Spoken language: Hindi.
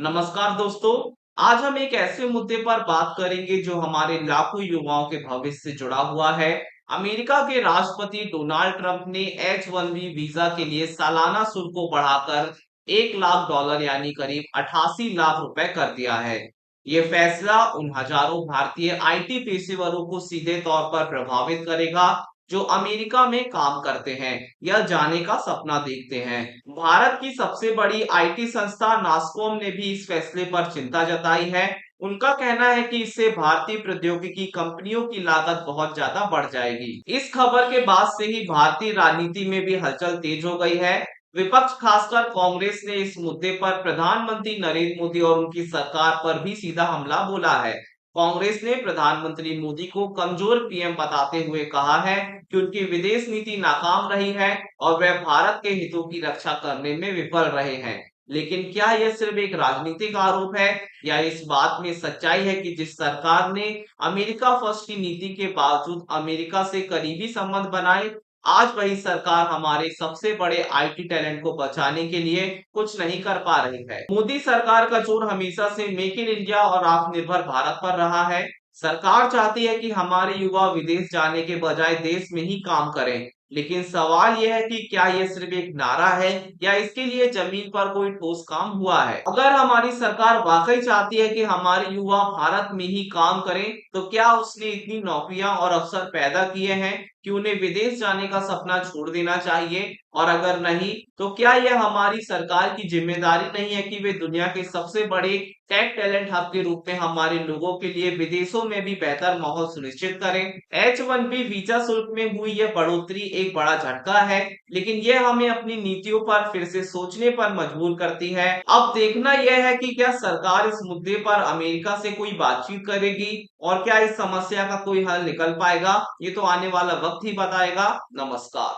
नमस्कार दोस्तों। आज हम एक ऐसे मुद्दे पर बात करेंगे जो हमारे लाखों युवाओं के भविष्य से जुड़ा हुआ है। अमेरिका के राष्ट्रपति डोनाल्ड ट्रंप ने H-1B वीजा के लिए सालाना शुल्क को बढ़ाकर $1 लाख यानी करीब 88 लाख रुपए कर दिया है। ये फैसला उन हजारों भारतीय आईटी पेशेवरों को सीधे तौर पर प्रभावित करेगा जो अमेरिका में काम करते हैं या जाने का सपना देखते हैं। भारत की सबसे बड़ी आईटी संस्था नास्कॉम ने भी इस फैसले पर चिंता जताई है। उनका कहना है कि इससे भारतीय प्रौद्योगिकी कंपनियों की लागत बहुत ज्यादा बढ़ जाएगी। इस खबर के बाद से ही भारतीय राजनीति में भी हलचल तेज हो गई है। विपक्ष खासकर कांग्रेस ने इस मुद्दे पर प्रधानमंत्री नरेंद्र मोदी और उनकी सरकार पर भी सीधा हमला बोला है। कांग्रेस ने प्रधानमंत्री मोदी को कमजोर पीएम बताते हुए कहा है कि उनकी विदेश नीति नाकाम रही है और वे भारत के हितों की रक्षा करने में विफल रहे हैं। लेकिन क्या यह सिर्फ एक राजनीतिक आरोप है या इस बात में सच्चाई है कि जिस सरकार ने अमेरिका फर्स्ट की नीति के बावजूद अमेरिका से करीबी संबंध बनाए, आज वही सरकार हमारे सबसे बड़े आईटी टैलेंट को बचाने के लिए कुछ नहीं कर पा रही है। मोदी सरकार का जोर हमेशा से मेक इन इंडिया और आत्मनिर्भर भारत पर रहा है। सरकार चाहती है कि हमारे युवा विदेश जाने के बजाय देश में ही काम करें। लेकिन सवाल यह है कि क्या यह सिर्फ एक नारा है या इसके लिए जमीन पर कोई ठोस काम हुआ है। अगर हमारी सरकार वाकई चाहती है कि हमारे युवा भारत में ही काम करें, तो क्या उसने इतनी नौकरियां और अवसर पैदा किए हैं कि उन्हें विदेश जाने का सपना छोड़ देना चाहिए? और अगर नहीं, तो क्या यह हमारी सरकार की जिम्मेदारी नहीं है कि वे दुनिया के सबसे बड़े टेक टैलेंट हब के रूप में हमारे लोगों के लिए विदेशों में भी बेहतर माहौल सुनिश्चित करें? H-1B वीजा शुल्क में हुई यह बढ़ोतरी एक बड़ा झटका है, लेकिन यह हमें अपनी नीतियों पर फिर से सोचने पर मजबूर करती है। अब देखना यह है कि क्या सरकार इस मुद्दे पर अमेरिका से कोई बातचीत करेगी और क्या इस समस्या का कोई हल निकल पाएगा। ये तो आने वाला वक्त ही बताएगा। नमस्कार।